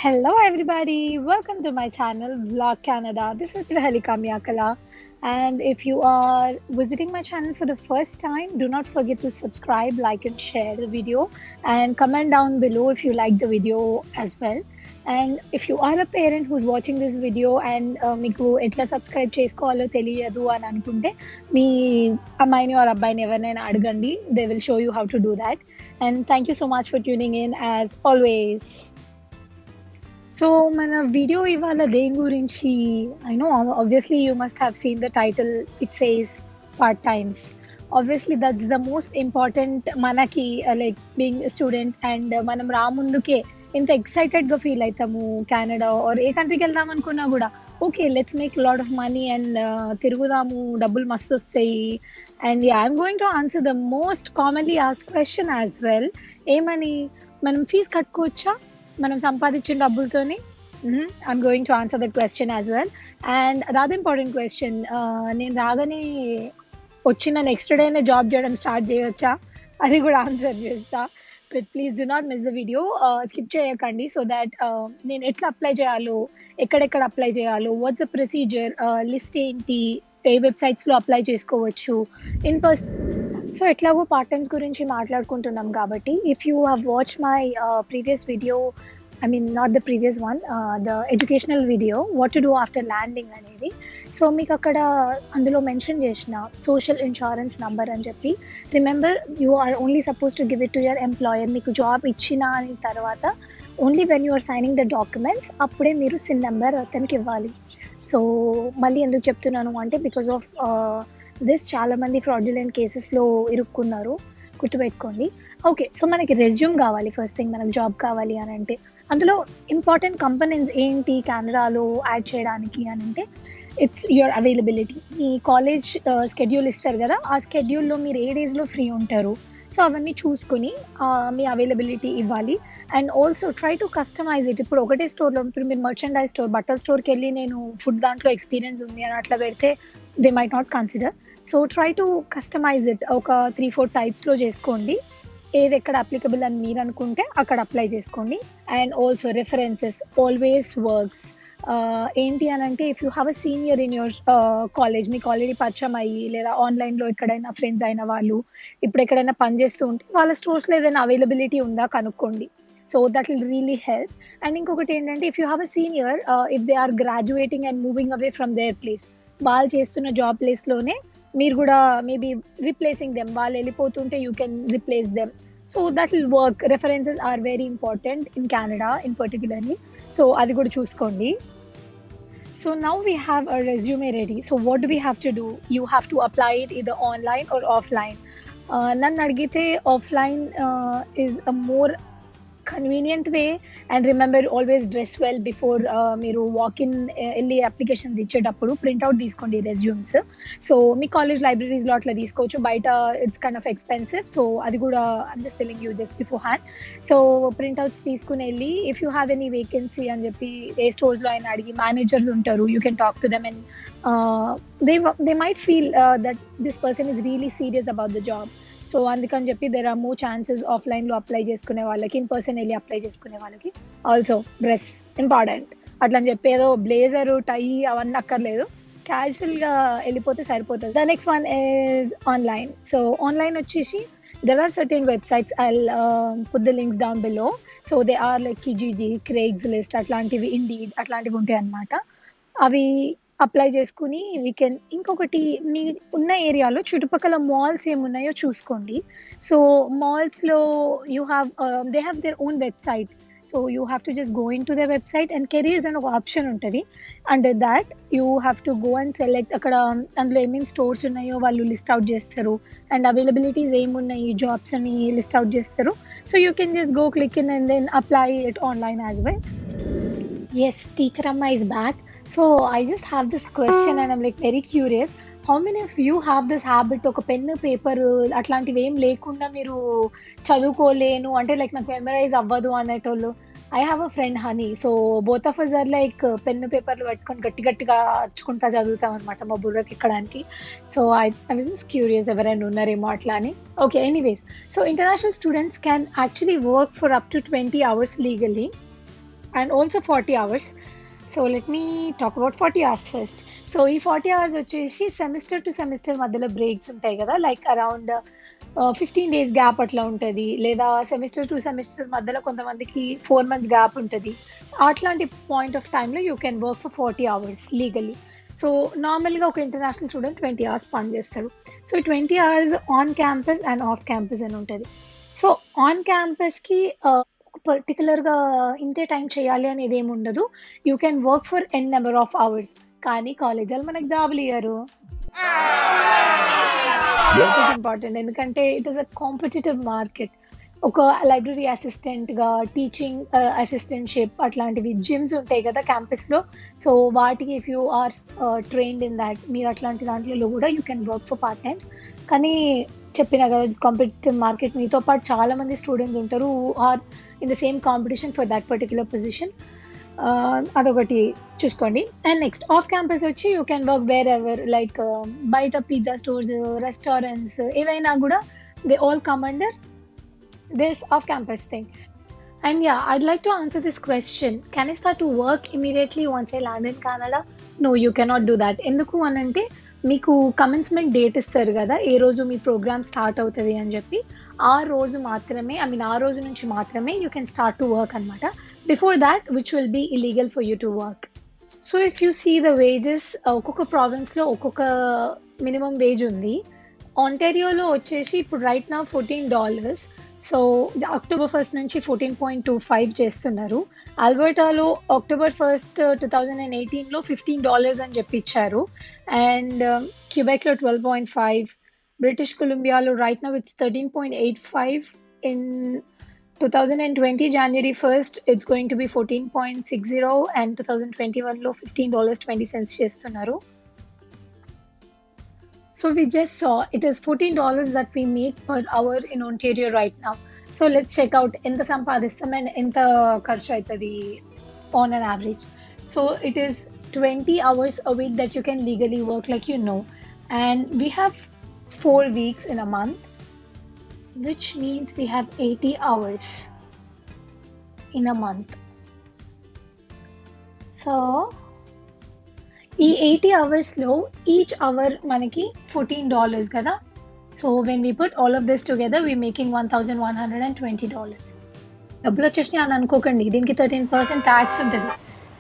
Hello, everybody. Welcome to my channel, Vlog Canada. This is Prahalika Miyakala. And if you are visiting my channel for the first time, do not forget to subscribe, like, and share the video. And comment down below if you like the video as well. And if you are a parent who's watching this video and మీకు ఎట్లా subscribe చేసుకోవాలో తెలియదు అని అనుకుంటే మీ అమ్మాయిని are అబ్బాయిని ఎవరినైనా అడగండి. They will show you how to do that. And thank you so much for tuning in as always. So మన వీడియో ఇవాళ దేని గురించి I know obviously you must have seen the title. It says part times. Obviously that's the most important మనకి like being student. And మనం రాముందుకే ఎంత ఎక్సైటెడ్గా feel అవుతాము. Canada are ఏ కంట్రీకి వెళ్దాం అనుకున్నా కూడా okay let's make lot of money and తిరుగుదాము, డబ్బులు మస్తు వస్తాయి. And I'm going to answer the most commonly asked question as well. ఏమని? మనం ఫీజు కట్టుకోవచ్చా మనం సంపాదించిన డబ్బులతోని? I'm going to answer that question as well. And other important question, నేను రాగానే వచ్చిన నెక్స్ట్ డేనే జాబ్ చేయడం స్టార్ట్ చేయొచ్చా? అది కూడా ఆన్సర్ చేస్తా. But please do not miss the video, skip చేయకండి. సో దాట్ నేను ఎట్లా అప్లై చేయాలో, ఎక్కడెక్కడ అప్లై చేయాలో, వాట్స్ ద ప్రొసీజర్, లిస్ట్ ఏంటి, ఏ వెబ్సైట్స్లో అప్లై చేసుకోవచ్చు, ఇన్ పర్సన్. సో ఎట్లాగో పార్ట్ టైమ్స్ గురించి మాట్లాడుకుంటున్నాం కాబట్టి if you have watch my previous video, I mean not the previous one, the educational video what to do after landing అనేది. So మీకు అక్కడ అందులో మెన్షన్ చేసిన సోషల్ ఇన్సూరెన్స్ నంబర్ అని చెప్పి, remember you are only suppose to give it to your employer. మీకు job ఇచ్చిన అని తర్వాత only when you are signing the documents అప్పుడే మీరు సిన్ నెంబర్ అతనికి ఇవ్వాలి. సో మళ్ళీ ఎందుకు చెప్తున్నాను అంటే బికాస్ ఆఫ్ దిస్ చాలామంది ఫ్రాడ్యులెంట్ కేసెస్లో ఇరుక్కున్నారు, గుర్తుపెట్టుకోండి. ఓకే, సో మనకి రెజ్యూమ్ కావాలి. ఫస్ట్ థింగ్ మనకు జాబ్ కావాలి అని అంటే అందులో ఇంపార్టెంట్ కంపెనీస్ ఏంటి కెనడాలో యాడ్ చేయడానికి అని అంటే it's your availability. Me college schedule ఇస్తారు కదా, ఆ స్కెడ్యూల్లో మీరు ఏ డేస్లో ఫ్రీ ఉంటారు, సో అవన్నీ చూసుకొని మీ అవైలబిలిటీ ఇవ్వాలి. And also try to customize it. ఇప్పుడు ఒకటే స్టోర్లో, ఇప్పుడు మీరు మర్చెండైజ్ స్టోర్, బట్టల స్టోర్కి వెళ్ళి నేను ఫుడ్ దాంట్లో ఎక్స్పీరియన్స్ ఉంది అని అట్లా పెడితే they might not consider. So try to customize it. ఒక 3-4 టైప్స్లో చేసుకోండి. ఏది ఎక్కడ అప్లికబుల్ అని మీరు అనుకుంటే అక్కడ అప్లై చేసుకోండి. And also references always works. ఏంటి అని అంటే if you have a senior in your college, మీకు ఆల్రెడీ పరిచయం అయ్యి లేదా ఆన్లైన్లో ఎక్కడైనా ఫ్రెండ్స్ అయిన వాళ్ళు ఇప్పుడు ఎక్కడైనా పనిచేస్తూ ఉంటే వాళ్ళ స్టోర్స్లో ఏదైనా అవైలబిలిటీ ఉందా కనుక్కోండి. So that will really help. And ఇంకొకటి ఏంటంటే if you have a senior, if they are graduating and moving away from their place, వాళ్ళు చేస్తున్న జాబ్ ప్లేస్లోనే మీరు కూడా మేబీ రీప్లేసింగ్ దెమ్, వాళ్ళు వెళ్ళిపోతుంటే you can replace them. So that will work. References are very important in Canada in particularly. So అది కూడా చూసుకోండి. So now we have a resume ready. So what do we have to do? You have to apply it either online or offline. Nannu adgite offline is a more convenient way. And remember, always dress well before మీరు walk in వెళ్ళి applications ఇచ్చేటప్పుడు printout తీసుకోండి resumes. So మీ college లైబ్రరీస్లో అట్లా తీసుకోవచ్చు, బయట it's kind of expensive. So అది కూడా I'm just telling you just before hand. So printouts తీసుకుని వెళ్ళి if you have any vacancy అని చెప్పి ఏ స్టోర్స్లో అయినా అడిగి, మేనేజర్స్ ఉంటారు, you can talk to them and they might feel that this person is really serious about the job. So అందుకని చెప్పి there are more chances ఆఫ్లైన్లో అప్లై చేసుకునే వాళ్ళకి, ఇన్ పర్సన్ వెళ్ళి అప్లై చేసుకునే వాళ్ళకి. Also dress important. అట్లా అని చెప్పి ఏదో బ్లేజరు టై అవన్నీ అక్కర్లేదు, క్యాజువల్గా వెళ్ళిపోతే సరిపోతుంది. The next one is online. So online వచ్చేసి there are certain websites, I put the links down below. So they are like Kijiji, Craigslist అట్లాంటివి, ఇండీడ్ అట్లాంటివి ఉంటాయి అన్నమాట. అవి అప్లై చేసుకుని వీ కెన్. ఇంకొకటి, మీ ఉన్న ఏరియాలో చుట్టుపక్కల మాల్స్ ఏమున్నాయో చూసుకోండి. సో మాల్స్లో you have they have their own website. So you have to just go into the website and careers అని ఒక ఆప్షన్ ఉంటుంది. Under that you have to go and select. అక్కడ అందులో ఏమేమి స్టోర్స్ ఉన్నాయో వాళ్ళు లిస్ట్ అవుట్ చేస్తారు and availabilities ఏమున్నాయి జాబ్స్ అని లిస్ట్ అవుట్ చేస్తారు. So you can just go click in and then apply it online as well. Yes, teacher అమ్మ is back. So I just have this question and I'm like very curious. How many of you have this habit? ఒక pen paper అట్లాంటివి ఏం లేకుండా మీరు చదువుకోలేను అంటే like నాకు memorise అవ్వదు అనేటోళ్ళు. I have a friend Honey. So both of us are like pen పేపర్లు పట్టుకొని గట్టి గట్టిగా అచ్చుకుంటా చదువుతాం అనమాట మా బుర్రకి ఎక్కడానికి. So I was just curious ఎవరైనా ఉన్నారేమో అట్లా అని. Okay, anyways. So international students can actually work for up to 20 hours legally. and also 40 hours. So let me talk about 40 hours first. So ఈ 40 hours వచ్చేసి సెమిస్టర్ టు సెమిస్టర్ మధ్యలో breaks ఉంటాయి కదా, like around 15 days gap అట్లా ఉంటుంది, లేదా semester to semester మధ్యలో కొంతమందికి 4 months గ్యాప్ ఉంటుంది. అట్లాంటి పాయింట్ ఆఫ్ టైంలో you can work for 40 hours legally. So నార్మల్గా ఒక ఇంటర్నేషనల్ స్టూడెంట్ 20 hours పని చేస్తాడు. So 20 hours on campus and off campus అని ఉంటుంది. సో ఆన్ క్యాంపస్కి పర్టికులర్గా ఇంతే టైం చేయాలి అనేది ఏమి ఉండదు. You can work for N number of hours. కానీ కాలేజ్ వాళ్ళు మనకు జాబులు ఇయ్యరు. ఇంపార్టెంట్, ఎందుకంటే it is a competitive market. ఒక లైబ్రరీ అసిస్టెంట్గా, టీచింగ్ అసిస్టెంట్షిప్, అట్లాంటివి జిమ్స్ ఉంటాయి కదా క్యాంపస్లో. సో వాటికి if you are trained in that, మీరు అట్లాంటి దాంట్లో కూడా you can work for part times. కానీ చెప్పిన కదా, కాంపిటేటివ్ మార్కెట్, మీతో పాటు చాలా మంది స్టూడెంట్స్ ఉంటారు who are in the same competition for that particular position. అదొకటి చూసుకోండి. అండ్ నెక్స్ట్ ఆఫ్ క్యాంపస్ వచ్చి you can work wherever, like బయట పిజ్జా స్టోర్స్, రెస్టారెంట్స్ ఏవైనా కూడా they all come under this off-campus thing. And yeah, I'd like to answer this question. Can I start to work immediately once I land in Canada? No, you cannot do that. ఎందుకు అనంటే మీకు commencement date ఇస్తారు కదా, ఏ రోజు మీ programme start అవుతుంది అని చెప్పి, ఆ రోజు మాత్రమే, ఆ రోజు నుంచి మాత్రమే you can start to work అనమాట. Before that which will be illegal for you to work. So if you see the wages, ఒక్కొక్క ప్రావిన్స్లో ఒక్కొక్క మినిమం వేజ్ ఉంది. ఆంటారియోలో వచ్చేసి ఇప్పుడు right now $14. So October 1st నుంచి 14.25 చేస్తున్నారు. ఆల్బర్టాలో అక్టోబర్ 1st 2018లో $15 అని చెప్పి ఇచ్చారు. అండ్ క్యూబెక్లో 12.5, బ్రిటిష్ కొలంబియాలో right now it's 13.85. In 2020 January 1st it's going to be 14.60, and 2021లో $15.20 చేస్తున్నారు. So we just saw it is $14 that we make per hour in Ontario right now. So let's check out ఎంత సంపాదిస్తాం and ఎంత ఖర్చు అవుతుంది on an average. So it is 20 hours a week that you can legally work, like you know. And we have 4 weeks in a month, which means we have 80 hours in a month. So ఈ 80 hours-లో each hour మనకి $14 కదా. So when we put all of this together we making $1,120. డబ్బులు వచ్చేసినాయి అని అనుకోకండి, దీనికి 13% tax ఉంటుంది.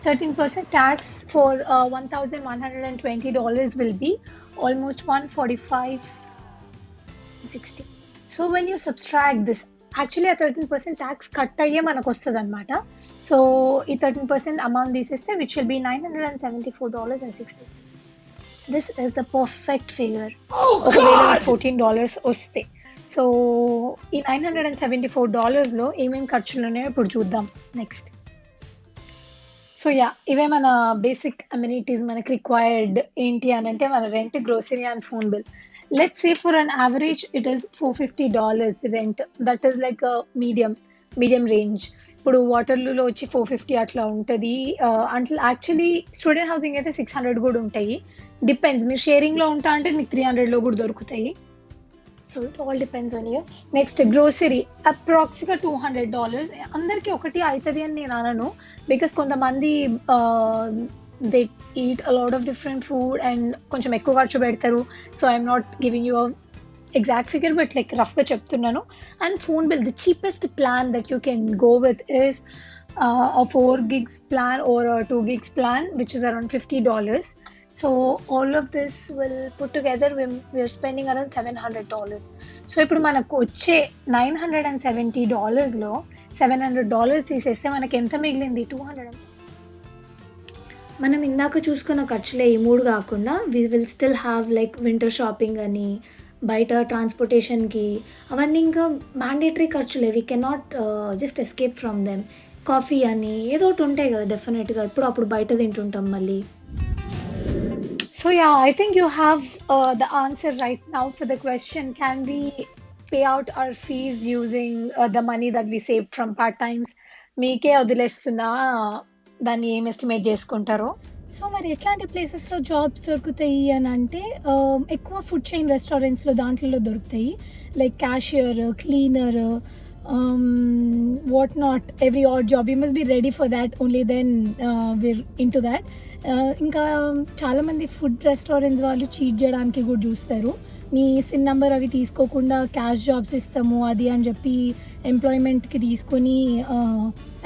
13% tax for $1,120 will be almost $145.60. So when you subtract this, actually ఆ 13% ట్యాక్స్ కట్ అయ్యే మనకు వస్తుంది అనమాట. సో ఈ 13% అమౌంట్ తీసేస్తే which will be $974.60. This is the perfect figure. ఒకవేళ $14 వస్తే, సో ఈ $974లో ఏమేమి ఖర్చులు ఉన్నాయో ఇప్పుడు చూద్దాం నెక్స్ట్. సో యా, ఇవే మన బేసిక్ అమ్యూనిటీస్ మనకి రిక్వైర్డ్. ఏంటి అని అంటే మన rent, grocery and phone bill. Let's say for an average it is $450 rent. That is like a medium range. ఇప్పుడు వాటర్లూలో వచ్చి 450 అట్లా ఉంటుంది. అంటే యాక్చువల్లీ స్టూడెంట్ హౌసింగ్ అయితే 600 కూడా ఉంటాయి. డిపెండ్స్, మీరు షేరింగ్లో ఉంటా అంటే మీకు 300లో కూడా దొరుకుతాయి. So it all depends on you. Next grocery అప్రాక్స్గా $200. అందరికీ ఒకటి అవుతుంది అని నేను అనను, బికాస్ కొంతమంది they eat a lot of different food and కొంచెం ఎక్కువ ఖర్చు పెడతారు. So I'm not giving you exact figure, but like రఫ్గా చెప్తున్నాను. And phone bill, the cheapest plan that you can go with is a 4 gigs plan or a 2 gigs plan, which is around $50. So all of this will put together, we are spending around $700. So ఇప్పుడు మనకు వచ్చే $970లో $700 తీసేస్తే మనకి ఎంత మిగిలింది? 200. మనం ఇందాక చూసుకున్న ఖర్చులే ఈ 3 కాకుండా we will still have like winter shopping అని, బయట ట్రాన్స్పోర్టేషన్కి, అవన్నీ ఇంకా మ్యాండేటరీ ఖర్చులే. We cannot just escape from them. Coffee అని ఏదో ఒకటి ఉంటాయి కదా డెఫినెట్గా, ఇప్పుడు అప్పుడు బయట తింటుంటాం మళ్ళీ. So yeah, I think you have the answer right now for the question, can we pay out our fees using the money that we saved from part times? మీకే వదిలేస్తున్నా, దాన్ని ఏం ఎస్టిమేట్ చేసుకుంటారో. సో మరి ఎట్లాంటి ప్లేసెస్లో జాబ్స్ దొరుకుతాయి అని అంటే, ఎక్కువ ఫుడ్ చైన్ రెస్టారెంట్స్లో దాంట్లో దొరుకుతాయి, like cashier, cleaner, what not, every odd job. You must be ready for that, only then we're into that. ఇంకా చాలామంది ఫుడ్ రెస్టారెంట్స్ వాళ్ళు చీట్ చేయడానికి కూడా చూస్తారు. మీ సిన్ నెంబర్ అవి తీసుకోకుండా క్యాష్ జాబ్స్ ఇస్తాము అది అని చెప్పి ఎంప్లాయ్మెంట్కి తీసుకొని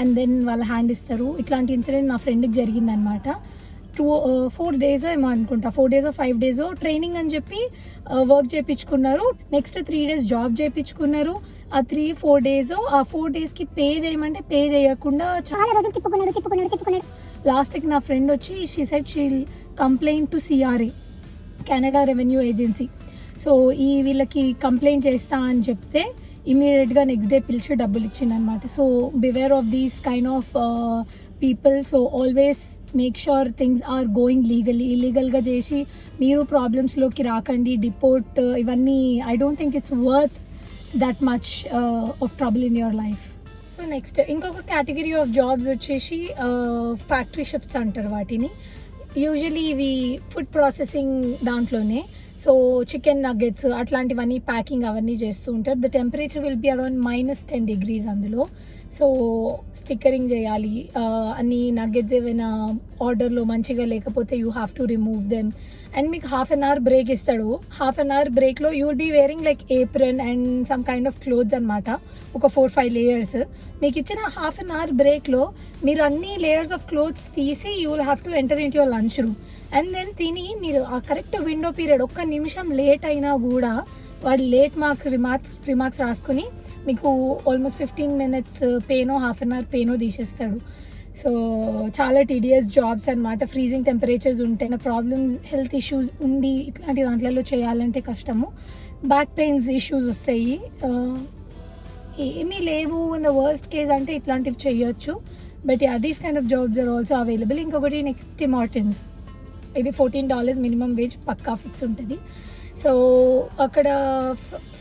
అండ్ దెన్ వాళ్ళ హ్యాండ్ ఇస్తారు. ఇట్లాంటి ఇన్సిడెంట్ నా ఫ్రెండ్కి జరిగిందనమాట. 4 days ఏమో అనుకుంటా, 4 days 5 days ట్రైనింగ్ అని చెప్పి వర్క్ చేయించుకున్నారు. నెక్స్ట్ 3 days జాబ్ చేయించుకున్నారు. ఆ 3-4 days ఆ 4 daysకి పే చేయమంటే పే చేయకుండా చాలా రోజులు తిప్పుకున్నాడు. లాస్ట్కి నా ఫ్రెండ్ వచ్చి she said she'll complaint to CRA, Canada revenue agency. So వీళ్ళకి కంప్లైంట్ చేస్తా అని చెప్తే ఇమీడియట్గా నెక్స్ట్ డే పిలిచి డబ్బులు ఇచ్చిందనమాట. So beware of these kind of people. So always make sure things are going legally. ఇల్లీగల్గా చేసి మీరు ప్రాబ్లమ్స్లోకి రాకండి. డిపోర్ట్ ఇవన్నీ I don't think it's worth that much of trouble in your life. So next ఇంకొక కేటగిరీ ఆఫ్ జాబ్స్ వచ్చేసి factory shifts అంటారు వాటిని. యూజువలీ ఇవి ఫుడ్ ప్రాసెసింగ్ దాంట్లోనే. సో చికెన్ నగ్గెట్స్ అట్లాంటివన్నీ ప్యాకింగ్ అవన్నీ చేస్తూ ఉంటారు. The temperature will be around -10 degrees అందులో. సో స్టిక్కరింగ్ చేయాలి. అన్ని నగ్గెట్స్ ఏమైనా ఆర్డర్లో మంచిగా లేకపోతే you have to remove them. And మీకు 1/2 hour బ్రేక్ ఇస్తాడు. 1/2 hour బ్రేక్లో you will be wearing like apron and some kind of clothes అనమాట. ఒక 4-5 layers. మీకు ఇచ్చిన 1/2 hour బ్రేక్లో మీరు అన్ని లేయర్స్ ఆఫ్ క్లోత్స్ తీసి you will have to enter in your lunch room. And then తిని మీరు ఆ కరెక్ట్ విండో పీరియడ్ ఒక్క నిమిషం లేట్ అయినా కూడా వాడు లేట్ రిమార్క్స్ రాసుకుని మీకు ఆల్మోస్ట్ 15 minutes పేనో 1/2 hour పేనో తీసేస్తాడు. సో చాలా టీడీఎస్ జాబ్స్ అనమాట. ఫ్రీజింగ్ టెంపరేచర్స్ ఉంటాయి. ప్రాబ్లమ్స్ హెల్త్ ఇష్యూస్ ఉండి ఇట్లాంటి దాంట్లలో చేయాలంటే కష్టము. బ్యాక్ పెయిన్స్ ఇష్యూస్ వస్తాయి. ఏమీ లేవు ఇన్ ద వర్స్ట్ కేస్ అంటే ఇట్లాంటివి చేయొచ్చు. But these kind of jobs are also available. ఇంకొకటి నెక్స్ట్ టిమ్ హార్టన్స్. ఇది $14 మినిమం వేజ్ పక్కా ఫిక్స్ ఉంటుంది. సో అక్కడ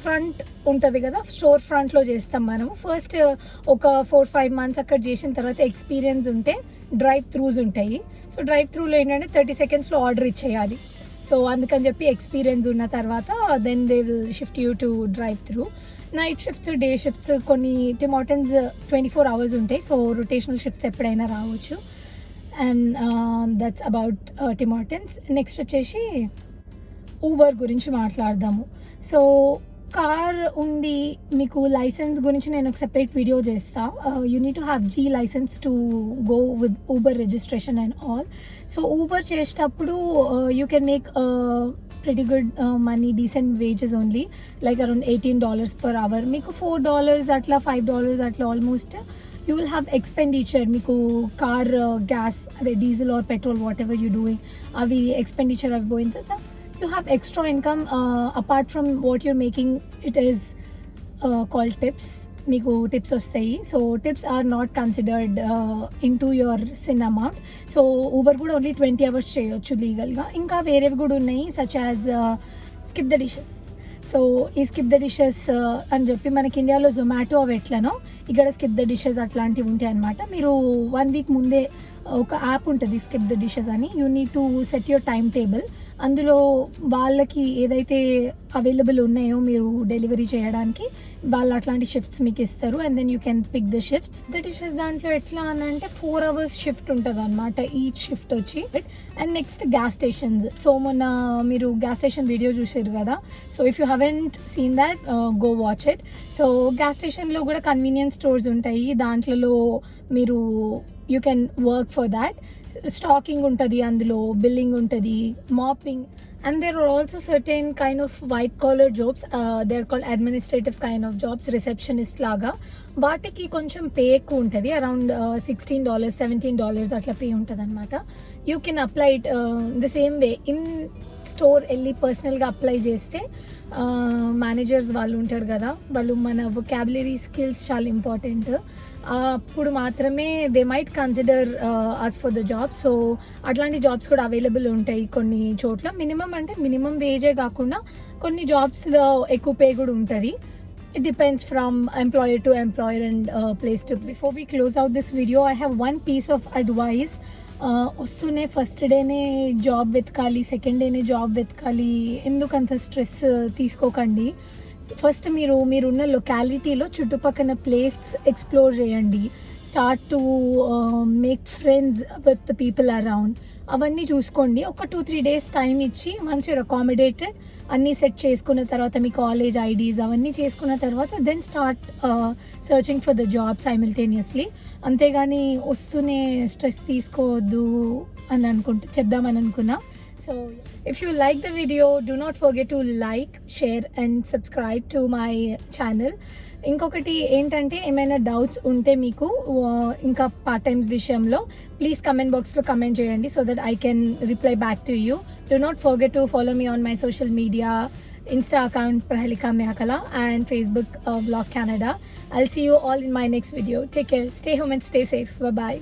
ఫ్రంట్ ఉంటుంది కదా, స్టోర్ ఫ్రంట్లో చేస్తాం మనము. ఫస్ట్ ఒక 4-5 months అక్కడ చేసిన తర్వాత ఎక్స్పీరియన్స్ ఉంటే డ్రైవ్ త్రూస్ ఉంటాయి. సో డ్రైవ్ త్రూలో ఏంటంటే 30 secondsలో ఆర్డర్ ఇచ్చేయాలి. సో అందుకని చెప్పి ఎక్స్పీరియన్స్ ఉన్న తర్వాత then they will shift you to drive through. Night shifts, day shifts, కొన్ని టిమ్ హార్టన్స్ 24 hours ఉంటాయి. సో రొటేషనల్ షిఫ్ట్స్ ఎప్పుడైనా రావచ్చు. And that's about Tim Hortons. Next వచ్చేసి ఊబర్ గురించి మాట్లాడదాము. సో కార్ ఉండి మీకు లైసెన్స్ గురించి నేను ఒక సెపరేట్ వీడియో చేస్తా. You need to have G license to go with Uber registration and all. So Uber చేసేటప్పుడు you can make pretty good money, decent wages only, like around $18 per hour. మీకు $4 అట్లా $5 అట్లా almost you will have expenditure. మీకు car gas అదే diesel or petrol whatever you doing అవి expenditure అవి పోయిన తర్వాత you have extra income apart from what you're making. It is called tips. మీకు టిప్స్ వస్తాయి. So tips are not considered in to your SIN amount. So Uber కూడా only 20 hours చేయొచ్చు లీగల్గా. ఇంకా వేరేవి కూడా ఉన్నాయి such as Skip the Dishes. So ఈ స్కిప్ ద డిషెస్ అని చెప్పి మనకి ఇండియాలో జొమాటో అవి ఎట్లనో ఇక్కడ స్కిప్ ద డిషెస్ అట్లాంటివి ఉంటాయి అనమాట. మీరు 1 week ముందే ఒక యాప్ ఉంటుంది స్కిప్ ద డిషెస్ అని. You need to set your time table. అందులో వాళ్ళకి ఏదైతే అవైలబుల్ ఉన్నాయో మీరు డెలివరీ చేయడానికి వాళ్ళు అట్లాంటి షిఫ్ట్స్ మీకు ఇస్తారు. And then you can pick the shifts. The dishes దాంట్లో ఎట్లా అని అంటే 4 hours షిఫ్ట్ ఉంటుంది అనమాట ఈచ్ షిఫ్ట్ వచ్చి. And next gas stations. So మొన్న మీరు గ్యాస్ స్టేషన్ వీడియో చూసారు కదా. So if you haven't seen that go watch it. So గ్యాస్ స్టేషన్లో కూడా కన్వీనియన్స్ స్టోర్స్ ఉంటాయి. దాంట్లో మీరు you can work for that. Stocking ఉంటుంది, అందులో బిల్లింగ్ ఉంటుంది, mopping. And there are also certain kind of white collar jobs. They are called administrative kind of jobs, receptionist లాగా. వాటికి కొంచెం పే ఎక్కువ ఉంటుంది, అరౌండ్ $16, $17 అట్లా పే ఉంటుంది అనమాట. You can apply it the same way in store వెళ్ళి పర్సనల్గా అప్లై చేస్తే మేనేజర్స్ వాళ్ళు ఉంటారు కదా, వాళ్ళు మన వొకాబులరీ స్కిల్స్ చాలా ఇంపార్టెంట్. అప్పుడు మాత్రమే they might consider us for the job. So అట్లాంటి జాబ్స్ కూడా అవైలబుల్ ఉంటాయి కొన్ని చోట్ల. మినిమం అంటే మినిమం వేజే కాకుండా కొన్ని జాబ్స్లో ఎక్కువ పే కూడా ఉంటుంది. It depends from employer to employer and place to place. Before we close out this video, I have one piece of advice. వస్తూనే ఫస్ట్ డేనే జాబ్ వెతకాలి, సెకండ్ డేనే జాబ్ వెతకాలి, ఎందుకంత స్ట్రెస్ తీసుకోకండి. ఫస్ట్ మీరున్న లొకాలిటీలో చుట్టుపక్కల ప్లేస్ ఎక్స్ప్లోర్ చేయండి. Start to make friends with the people around. అవన్నీ చూసుకోండి. ఒక 2-3 days టైం ఇచ్చి వన్స్ యూర్ అకామిడేటెడ్, అన్నీ సెట్ చేసుకున్న తర్వాత మీ కాలేజ్ ఐడీస్ అవన్నీ చేసుకున్న తర్వాత then start searching for the job simultaneously. అంతేగాని వస్తూనే స్ట్రెస్ తీసుకోవద్దు అని చెప్దామని అనుకున్నా. So if you like the video, do not forget to like, share and subscribe to my channel. ఇంకొకటి ఏంటంటే, ఏమైనా డౌట్స్ ఉంటే మీకు ఇంకా పార్ట్ టైమ్స్ విషయంలో ప్లీజ్ కమెంట్ బాక్స్లో కమెంట్ చేయండి, so that I can reply back to you. Do not forget to follow me on my social media, Insta account Prahalika Myakala and Facebook Vlog Canada. I'll see you all in my next video. Take care, stay home and stay safe. Bye bye.